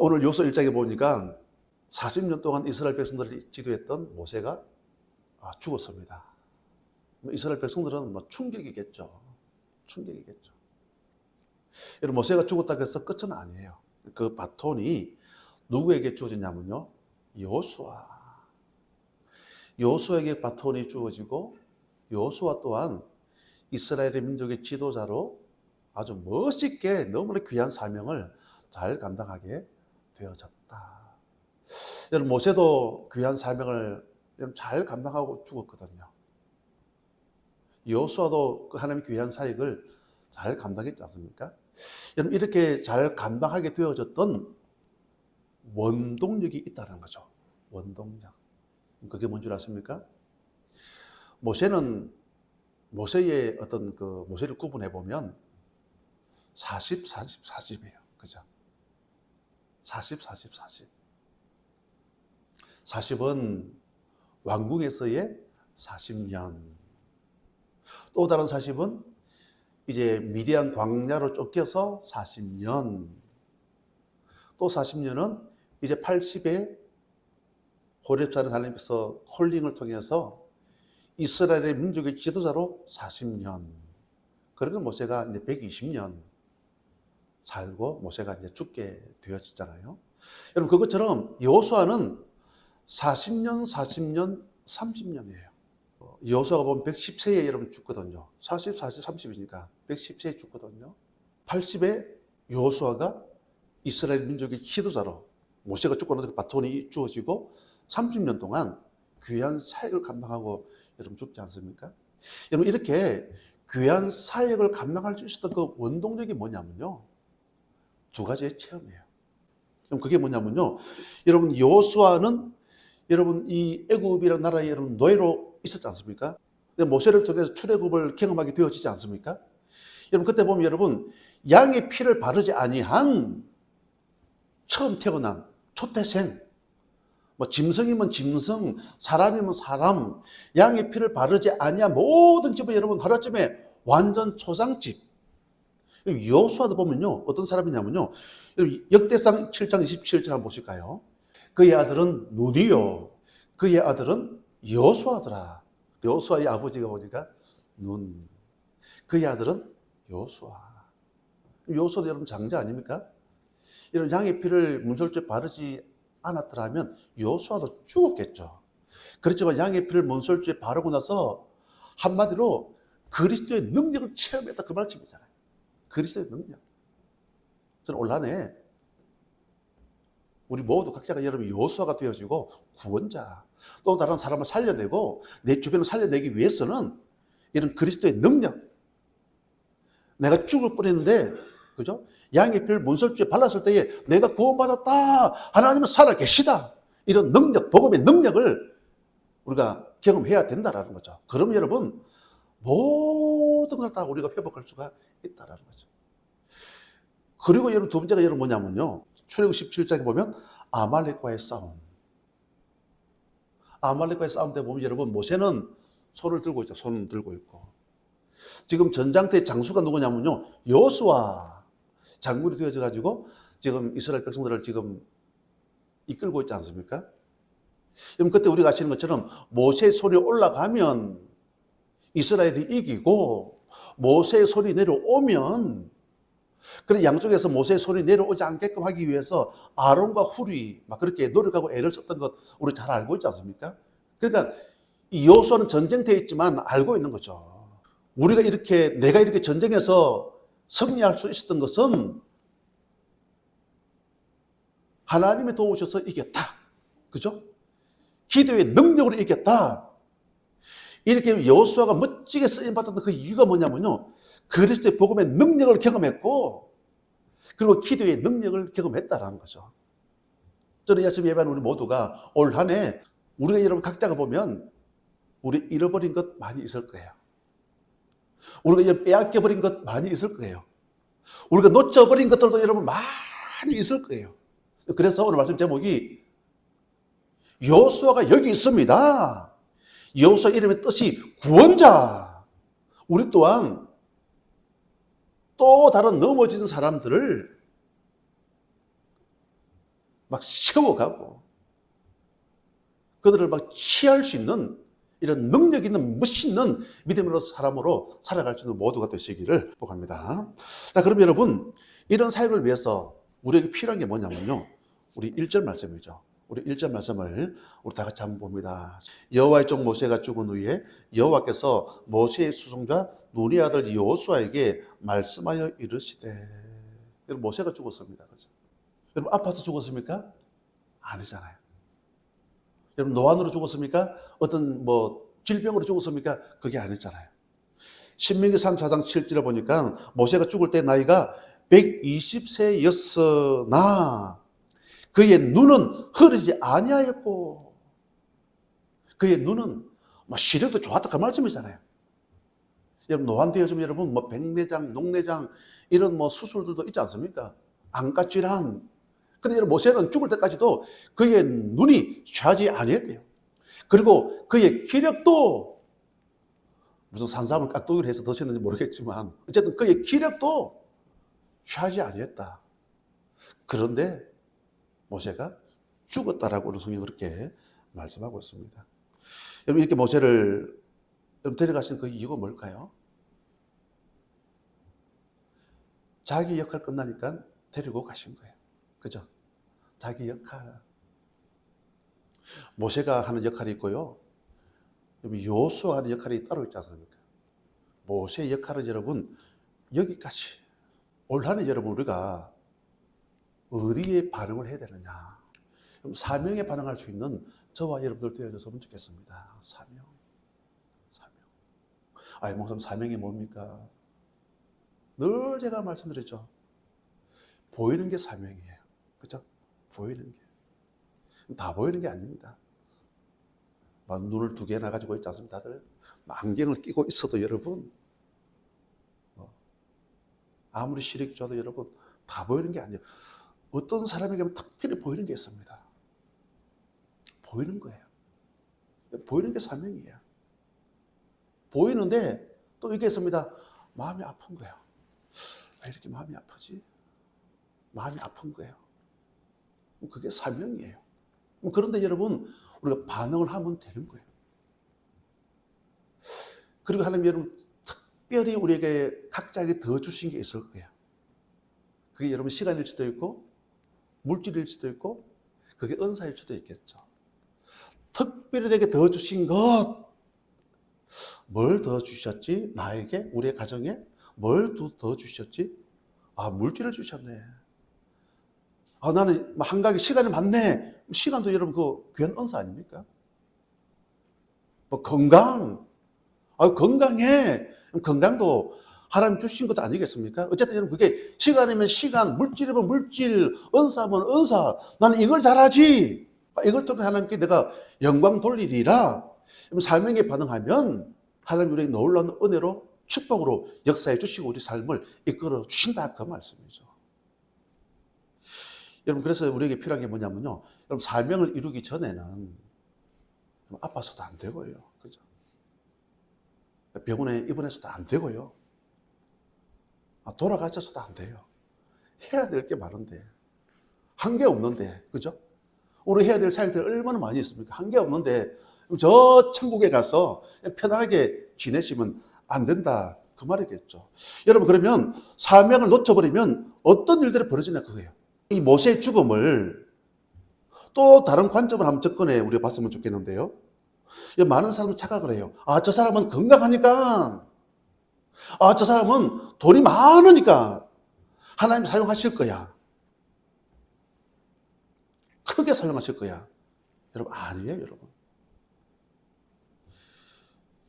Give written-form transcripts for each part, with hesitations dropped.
오늘 요소 1장에 보니까 40년 동안 이스라엘 백성들을 지도했던 모세가 죽었습니다. 이스라엘 백성들은 충격이겠죠. 충격이겠죠. 여러분, 모세가 죽었다고 해서 끝은 아니에요. 그 바톤이 누구에게 주어졌냐면요, 여호수아에게 바톤이 주어지고, 여호수아 또한 이스라엘의 민족의 지도자로 아주 멋있게 너무나 귀한 사명을 잘 감당하게 되어졌다. 여러분, 모세도 귀한 사명을 잘 감당하고 죽었거든요. 여호수아도 그 하나님의 귀한 사역을 잘 감당했지 않습니까? 여러분, 이렇게 잘 감당하게 되어졌던 원동력이 있다는 거죠. 원동력. 그게 뭔 줄 아십니까? 모세의 어떤 그 모세를 구분해 보면 40, 40, 40이에요. 그죠? 40, 40, 40. 40은 왕궁에서의 40년. 또 다른 40은 이제 미디안 광야로 쫓겨서 40년. 또 40년은 이제 80에 호렙산에 하나님께서 콜링을 통해서 이스라엘의 민족의 지도자로 40년. 그러면 모세가 이제 120년 살고 모세가 이제 죽게 되어지잖아요. 여러분, 그것처럼 여호수아는 40년, 40년, 30년이에요. 여호수아가 보면 110세에 여러분 죽거든요. 40, 40, 30이니까 110세에 죽거든요. 80에 여호수아가 이스라엘 민족의 지도자로 모세가 죽고 나서 바톤이 주어지고 30년 동안 귀한 사역을 감당하고 여러분 죽지 않습니까? 여러분, 이렇게 귀한 사역을 감당할 수 있었던 그 원동력이 뭐냐면요, 두 가지의 체험이에요. 그럼 그게 뭐냐면요, 여러분, 여호수아는 여러분 이 애굽이라는 나라에 여러분 노예로 있었지 않습니까? 모세를 통해서 출애굽을 경험하게 되어지지 않습니까? 여러분, 그때 보면 여러분, 양의 피를 바르지 아니한 처음 태어난 초태생, 짐승이면 짐승, 사람이면 사람, 양의 피를 바르지 아니한 모든 집은 여러분 하루아침에 완전 초상집. 여호수아도 보면요, 어떤 사람이냐면요, 역대상 7장 27절 한번 보실까요? 그의 아들은 눈이요, 그의 아들은 여호수아더라. 여호수아의 아버지가 보니까 눈, 그의 아들은 여호수아. 여호수아도 여러분 장자 아닙니까? 이런 양의 피를 문설주에 바르지 않았더라면 여호수아도 죽었겠죠. 그렇지만 양의 피를 문설주에 바르고 나서 한마디로 그리스도의 능력을 체험했다, 그 말씀이잖아요. 그리스도의 능력. 저는 올 한해 우리 모두 각자가 여러분 여호수아가 되어지고 구원자, 또 다른 사람을 살려내고 내 주변을 살려내기 위해서는 이런 그리스도의 능력, 내가 죽을 뻔했는데, 그죠? 양의 피를 문설주에 발랐을 때에 내가 구원받았다, 하나님은 살아계시다, 이런 능력, 복음의 능력을 우리가 경험해야 된다라는 거죠. 그러면 여러분 모든 걸 다 우리가 회복할 수가 있다라는 거죠. 그리고 여러분 두 번째가 여러분 뭐냐면요, 출애굽 17장에 보면 아말렉과의 싸움. 아말렉과의 싸움 때 보면 여러분 모세는 손을 들고 있죠. 손을 들고 있고. 지금 전장터의 장수가 누구냐면요, 여호수아 장군이 되어져 가지고 지금 이스라엘 백성들을 지금 이끌고 있지 않습니까? 그럼 그때 우리가 아시는 것처럼 모세의 손이 올라가면 이스라엘이 이기고, 모세의 손이 내려오면, 그래 양쪽에서 모세의 손이 내려오지 않게끔 하기 위해서 아론과 훌이 막 그렇게 노력하고 애를 썼던 것 우리 잘 알고 있지 않습니까? 그러니까 이 여호수아는 전쟁터에 있지만 알고 있는 거죠. 내가 이렇게 전쟁에서 승리할 수 있었던 것은 하나님이 도우셔서 이겼다. 그죠? 기도의 능력으로 이겼다. 이렇게 여호수아가 멋지게 쓰임받았던 그 이유가 뭐냐면요, 그리스도의 복음의 능력을 경험했고, 그리고 기도의 능력을 경험했다라는 거죠. 저는 이 아침 예배하는 우리 모두가 올 한 해 우리가 여러분 각자가 보면 우리 잃어버린 것 많이 있을 거예요. 우리가 빼앗겨버린 것 많이 있을 거예요. 우리가 놓쳐버린 것들도 여러분 많이 있을 거예요. 그래서 오늘 말씀 제목이 여호수아가 여기 있습니다. 여호수아 이름의 뜻이 구원자. 우리 또한 또 다른 넘어진 사람들을 막 세워가고 그들을 막 취할 수 있는 이런 능력 있는 멋있는 믿음으로 사람으로 살아갈 수 있는 모두가 되시기를 축복합니다. 자, 그럼 여러분 이런 사역을 위해서 우리에게 필요한 게 뭐냐면요. 우리 1절 말씀이죠. 우리 1절 말씀을 우리 다 같이 한번 봅니다. 여호와의 종 모세가 죽은 후에 여호와께서 모세의 수송자 눈의 아들 여호수아에게 말씀하여 이르시되. 여러분 모세가 죽었습니다. 그죠? 여러분 아파서 죽었습니까? 아니잖아요. 여러분 노안으로 죽었습니까? 어떤 질병으로 죽었습니까? 그게 아니잖아요. 신명기 34장 7절에 보니까 모세가 죽을 때 나이가 120세였으나 그의 눈은 흐리지 아니하였고 그의 눈은 시력도 좋았다 그 말씀이잖아요. 여러분 노안되어지면 여러분 백내장, 녹내장 이런 수술들도 있지 않습니까? 안과 질환. 근데 여러분 모세는 죽을 때까지도 그의 눈이 취하지 아니했대요. 그리고 그의 기력도 무슨 산삼을 깍두기를 해서 드셨는지 모르겠지만 어쨌든 그의 기력도 취하지 아니했다. 그런데 모세가 죽었다라고 성경이 그렇게 말씀하고 있습니다. 여러분 이렇게 모세를 데려가신 그 이유가 뭘까요? 자기 역할 끝나니까 데리고 가신 거예요. 그죠? 자기 역할. 모세가 하는 역할이 있고요. 여호수아가 하는 역할이 따로 있지 않습니까? 모세의 역할은 여러분 여기까지. 올 한해 여러분 우리가 어디에 반응을 해야 되느냐. 사명에 반응할 수 있는 저와 여러분들 되어졌으면 좋겠습니다. 사명. 목사님 사명이 뭡니까? 늘 제가 말씀드렸죠. 보이는 게 사명이에요. 그죠? 보이는 게. 다 보이는 게 아닙니다. 눈을 2개나 가지고 있지 않습니까? 다들 안경을 끼고 있어도 여러분 아무리 시력이 좋아도 여러분 다 보이는 게 아니에요. 어떤 사람에게는 특별히 보이는 게 있습니다. 보이는 거예요. 보이는 게 사명이에요. 보이는데 또 이게 있습니다. 마음이 아픈 거예요. 왜 이렇게 마음이 아프지? 마음이 아픈 거예요. 그게 사명이에요. 그런데 여러분 우리가 반응을 하면 되는 거예요. 그리고 하나님 여러분 특별히 우리에게 각자에게 더 주신 게 있을 거예요. 그게 여러분 시간일 수도 있고 물질일 수도 있고 그게 은사일 수도 있겠죠. 특별히 내게 더 주신 것, 뭘 더 주셨지? 나에게, 우리의 가정에 뭘 더 주셨지? 물질을 주셨네. 나는 한가하게 시간이 많네. 시간도 여러분 그 귀한 은사 아닙니까? 건강, 건강해. 건강도 하나님 주신 것 아니겠습니까? 어쨌든 여러분 그게 시간이면 시간, 물질이면 물질, 은사면 은사. 나는 이걸 잘하지. 이걸 통해 하나님께 내가 영광 돌리리라. 사명에 반응하면 하나님 우리에게 놀라운 은혜로 축복으로 역사해 주시고 우리 삶을 이끌어 주신다 그 말씀이죠. 여러분 그래서 우리에게 필요한 게 뭐냐면요. 여러분 사명을 이루기 전에는 아파서도 안 되고요. 그죠? 병원에 입원해서도 안 되고요. 돌아가셔서도 안 돼요. 해야 될 게 많은데 한 게 없는데 그죠? 우리 해야 될 사역들이 얼마나 많이 있습니까? 한 게 없는데 저 천국에 가서 편안하게 지내시면 안 된다 그 말이겠죠. 여러분 그러면 사명을 놓쳐버리면 어떤 일들이 벌어지냐 그거예요. 이 모세의 죽음을 또 다른 관점을 한번 접근해 우리가 봤으면 좋겠는데요. 많은 사람은 착각을 해요. 저 사람은 건강하니까, 저 사람은 돈이 많으니까 하나님 사용하실 거야. 크게 사용하실 거야. 여러분 아니에요 여러분.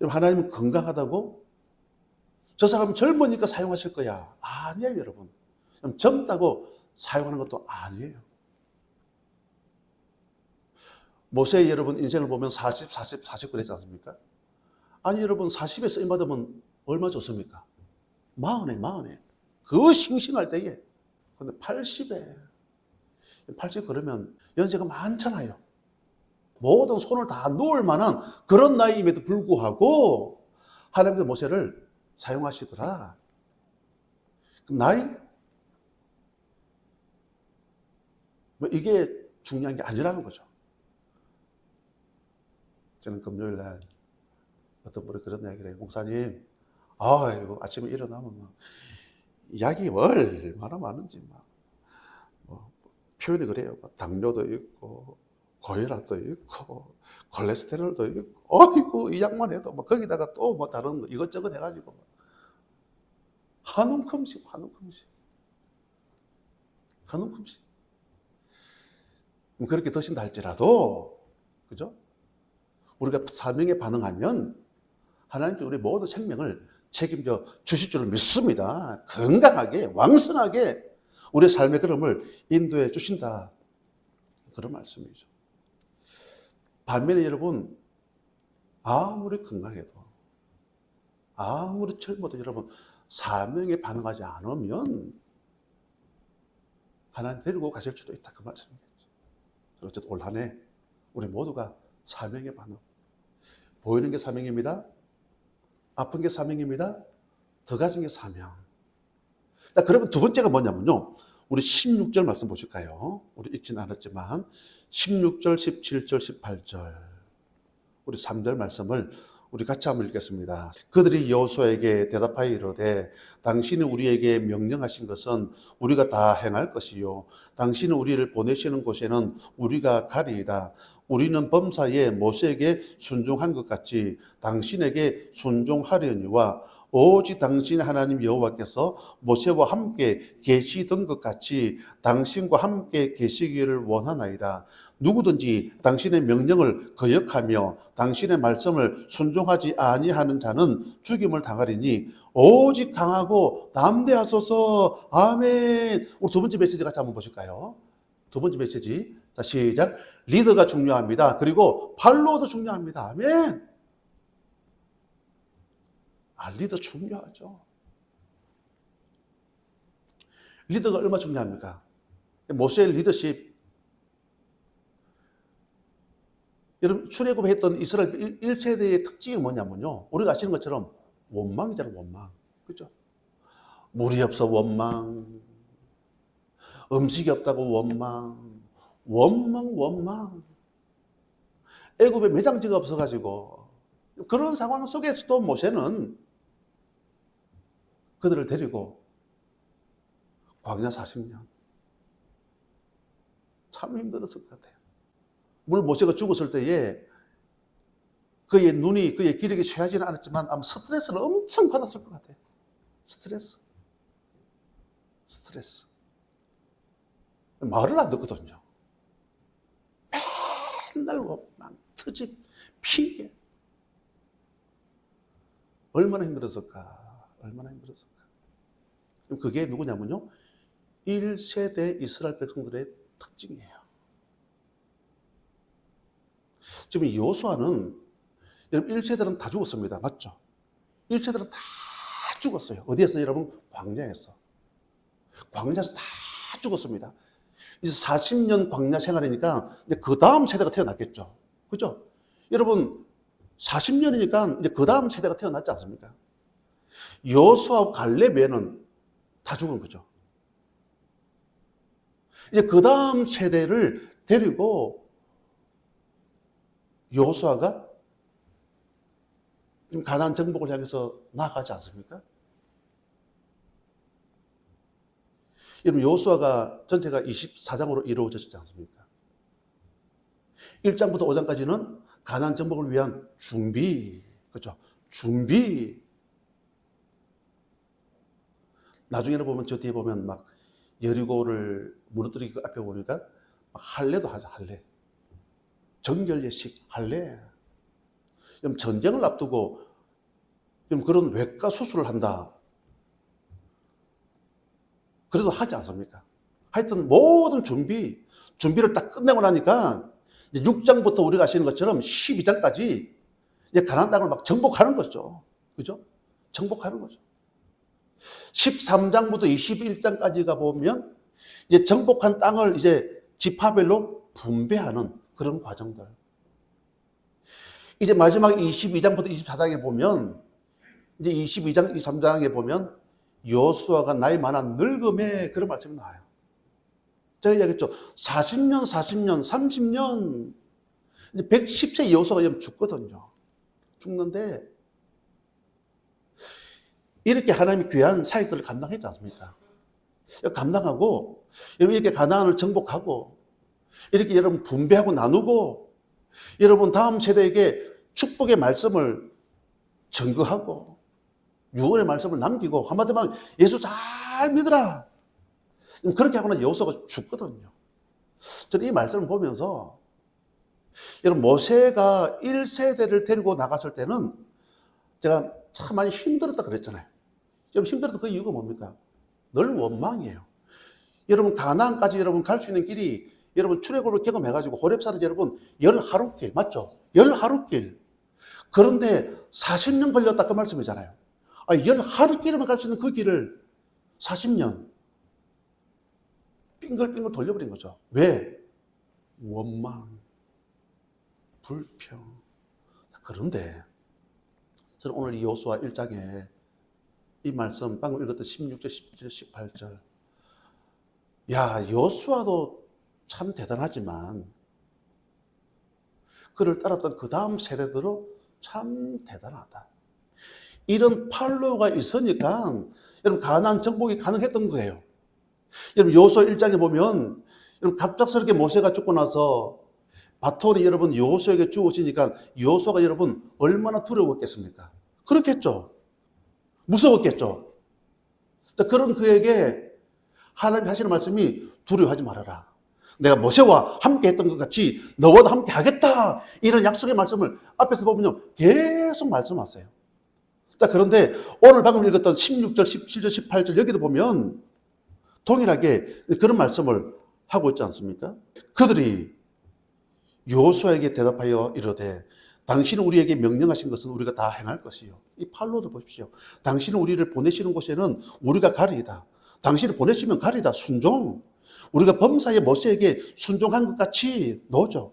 여러분 하나님은 건강하다고 저 사람은 젊으니까 사용하실 거야. 아니에요 여러분. 젊다고 사용하는 것도 아니에요. 모세의 여러분 인생을 보면 40 그랬지 않습니까? 아니 여러분 40에 쓰임 받으면 얼마 좋습니까? 40에 그 싱싱할 때에. 근데 80 그러면 연세가 많잖아요. 모든 손을 다 놓을 만한 그런 나이임에도 불구하고 하나님께서 모세를 사용하시더라. 나이 뭐 이게 중요한 게 아니라는 거죠. 저는 금요일 날 어떤 분이 그런 이야기를 해요. 목사님, 이거 아침에 일어나면 막 약이 얼마나 많은지 뭐 표현이 그래요. 막 당뇨도 있고 고혈압도 있고 콜레스테롤도 있고 어이구 이 약만 해도 막 거기다가 또 뭐 다른 거 이것저것 해가지고 한 움큼씩 그렇게 드신다 할지라도, 그죠? 우리가 사명에 반응하면 하나님께 우리 모든 생명을 책임져 주실 줄 믿습니다. 건강하게 왕성하게 우리의 삶의 걸음을 인도해 주신다, 그런 말씀이죠. 반면에 여러분, 아무리 건강해도 아무리 젊어도 여러분 사명에 반응하지 않으면 하나님 데리고 가실 수도 있다, 그 말씀이죠. 어쨌든 올 한 해 우리 모두가 사명에 반응. 보이는 게 사명입니다. 아픈 게 사명입니다. 더 가진 게 사명. 자, 그러면 두 번째가 뭐냐면요, 우리 16절 말씀 보실까요? 우리 읽지는 않았지만 16절, 17절, 18절 우리 3절 말씀을 우리 같이 한번 읽겠습니다. 그들이 여호수아에게 대답하여 이르되 당신이 우리에게 명령하신 것은 우리가 다 행할 것이요 당신이 우리를 보내시는 곳에는 우리가 가리이다. 우리는 범사에 모세에게 순종한 것 같이 당신에게 순종하려니와 오직 당신 하나님 여호와께서 모세와 함께 계시던 것 같이 당신과 함께 계시기를 원하나이다. 누구든지 당신의 명령을 거역하며 당신의 말씀을 순종하지 아니하는 자는 죽임을 당하리니 오직 강하고 담대하소서. 아멘. 우리 두 번째 메시지 같이 한번 보실까요? 두 번째 메시지. 자, 시작. 리더가 중요합니다. 그리고 팔로워도 중요합니다. 아멘. 리더 중요하죠. 리더가 얼마나 중요합니까? 모세의 리더십. 여러분, 출애굽했던 이스라엘 1세대의 특징이 뭐냐면요, 우리가 아시는 것처럼 원망이잖아요. 원망. 그죠? 물이 없어 원망, 음식이 없다고 원망. 애굽에 매장지가 없어가지고 그런 상황 속에서도 모세는 그들을 데리고 광야 40년 참 힘들었을 것 같아요. 물론 모세가 죽었을 때에 그의 눈이, 그의 기력이 쇠하지는 않았지만 아마 스트레스를 엄청 받았을 것 같아요. 스트레스. 말을 안 듣거든요. 맨날 원망, 트집, 핑계. 얼마나 힘들었을까. 그게 누구냐면요, 1세대 이스라엘 백성들의 특징이에요. 지금 여호수아는, 여러분 1세대는 다 죽었습니다. 맞죠? 1세대는 다 죽었어요. 어디에서 여러분? 광야에서 다 죽었습니다. 이제 40년 광야 생활이니까 이제 그 다음 세대가 태어났겠죠. 그죠? 여러분 40년이니까 이제 그 다음 세대가 태어났지 않습니까? 여호수아와 갈렙 외에는 다 죽은 거죠. 이제 그 다음 세대를 데리고 여호수아가 지금 가나안 정복을 향해서 나아가지 않습니까? 여러분 여호수아가 전체가 24장으로 이루어졌지 않습니까? 1장부터 5장까지는 가나안 정복을 위한 준비, 그렇죠? 준비. 나중에는 보면 저 뒤에 보면 막 여리고를 무너뜨리기 앞에 보니까 막 할례도 하자, 할례. 정결 예식, 할례. 전쟁을 앞두고 그런 외과 수술을 한다. 그래도 하지 않습니까? 하여튼 모든 준비를 딱 끝내고 나니까 이제 6장부터 우리가 아시는 것처럼 12장까지 이제 가나안 땅을 막 정복하는 거죠. 그죠? 정복하는 거죠. 13장부터 21장까지가 보면 이제 정복한 땅을 이제 지파별로 분배하는 그런 과정들. 이제 마지막 22장부터 24장에 보면 이제 22장, 23장에 보면 여호수아가 나이 많아 늙음에 그런 말씀이 나와요. 제가 이야기했죠. 40년, 40년, 30년, 이제 110세 여호수아가 죽거든요. 죽는데, 이렇게 하나님이 귀한 사역들을 감당했지 않습니까? 감당하고, 여러분 이렇게 가나안을 정복하고, 이렇게 여러분 분배하고 나누고, 여러분 다음 세대에게 축복의 말씀을 증거하고, 유언의 말씀을 남기고, 한마디로 말하면 예수 잘 믿으라. 그렇게 하고는 여호수아가 죽거든요. 저는 이 말씀을 보면서, 여러분 모세가 1세대를 데리고 나갔을 때는 제가 참 많이 힘들었다 그랬잖아요. 여러분 힘들었던 그 이유가 뭡니까? 늘 원망이에요. 여러분 가나안까지 여러분 갈 수 있는 길이 여러분 출애굽을 경험해가지고 호렙산에 여러분 10하루길 맞죠? 10하루길. 그런데 40년 걸렸다 그 말씀이잖아요. 10하루길에만 갈 수 있는 그 길을 40년 빙글빙글 돌려버린 거죠. 왜? 원망, 불평. 그런데 저는 오늘 이 여호수아 1장에 이 말씀 방금 읽었던 16절, 17절, 18절. 야, 여호수아도 참 대단하지만 그를 따랐던 그 다음 세대들도 참 대단하다. 이런 팔로가 있으니까 여러분 가나안 정복이 가능했던 거예요. 여러분 여호수아 1장에 보면 여러분 갑작스럽게 모세가 죽고 나서 바톤이 여러분 여호수아에게 주어지니까 여호수아가 여러분 얼마나 두려웠겠습니까? 그렇겠죠. 무서웠겠죠. 그런 그에게 하나님이 하시는 말씀이 두려워하지 말아라. 내가 모세와 함께 했던 것 같이 너와도 함께 하겠다. 이런 약속의 말씀을 앞에서 보면요. 계속 말씀하세요. 자, 그런데 오늘 방금 읽었던 16절, 17절, 18절 여기도 보면 동일하게 그런 말씀을 하고 있지 않습니까? 그들이 여호수아에게 대답하여 이르되 당신은 우리에게 명령하신 것은 우리가 다 행할 것이요. 이 팔로도 보십시오. 당신은 우리를 보내시는 곳에는 우리가 가리이다. 당신을 보내시면 가리이다. 순종. 우리가 범사에 모세에게 순종한 것 같이 노죠.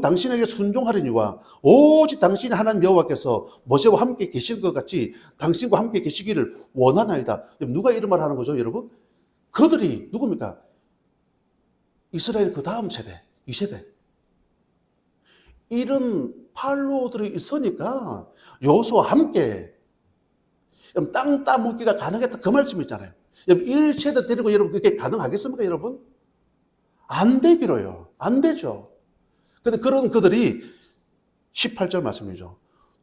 당신에게 순종하려니와 오직 당신의 하나님 여호와께서 모세와 함께 계신 것 같이 당신과 함께 계시기를 원하나이다. 누가 이런 말을 하는 거죠, 여러분? 그들이 누굽니까? 이스라엘 그 다음 세대, 2세대. 이런 팔로들이 있으니까 여호수아와 함께 땅 따먹기가 가능했다 그 말씀 있잖아요. 여러분 1세대 데리고 여러분 그게 가능하겠습니까, 여러분? 안 되기로요. 안 되죠. 근데 그런 그들이 18절 말씀이죠.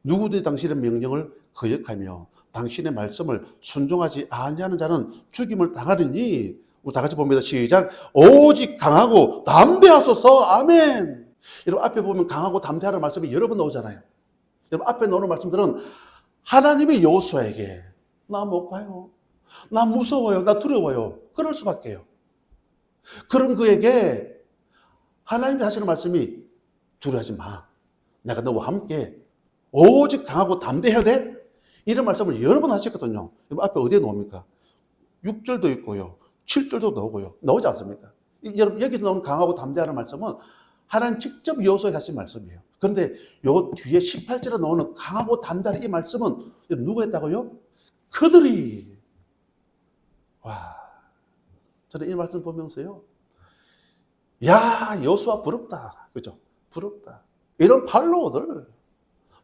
누구든지 당신의 명령을 거역하며 당신의 말씀을 순종하지 아니하는 자는 죽임을 당하리니. 우리 다 같이 봅니다. 시작. 오직 강하고 담대하소서. 아멘. 여러분 앞에 보면 강하고 담대하라는 말씀이 여러 번 나오잖아요. 여러분 앞에 나오는 말씀들은 하나님이 여호수아에게 나 못 가요. 나 무서워요. 나 두려워요. 그럴 수밖에요. 그런 그에게 하나님이 하시는 말씀이 두려워하지 마. 내가 너와 함께 오직 강하고 담대해야 돼. 이런 말씀을 여러 번 하셨거든요. 여러분 앞에 어디에 나옵니까? 6절도 있고요. 7절도 나오고요. 나오지 않습니까? 여러분 여기서 나오는 강하고 담대하는 말씀은 하나님 직접 여호수아에게 하신 말씀이에요. 그런데 요 뒤에 18절에 나오는 강하고 담대한 이 말씀은 누가 했다고요? 그들이. 와, 저는 이 말씀 보면서요. 야, 여호수아 부럽다. 그죠? 부럽다. 이런 팔로워들.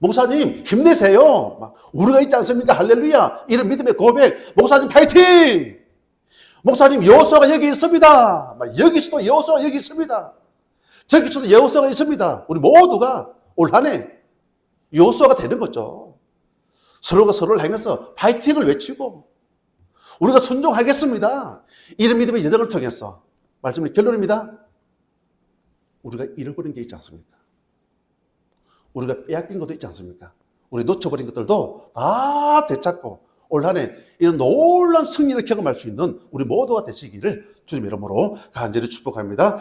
목사님 힘내세요. 막 우리가 있지 않습니까? 할렐루야. 이런 믿음의 고백. 목사님 파이팅. 목사님 여호수아가 여기 있습니다. 막 여기서도 여호수아가 여기 있습니다. 저기서도 여호수아가 있습니다. 우리 모두가 올 한 해 여호수아가 되는 거죠. 서로가 서로를 향해서 파이팅을 외치고 우리가 순종하겠습니다. 이런 믿음의 여정을 통해서 말씀의 결론입니다. 우리가 잃어버린 게 있지 않습니까? 우리가 빼앗긴 것도 있지 않습니까? 우리 놓쳐버린 것들도 다 되찾고 올 한 해 이런 놀라운 승리를 경험할 수 있는 우리 모두가 되시기를 주님 이름으로 간절히 축복합니다.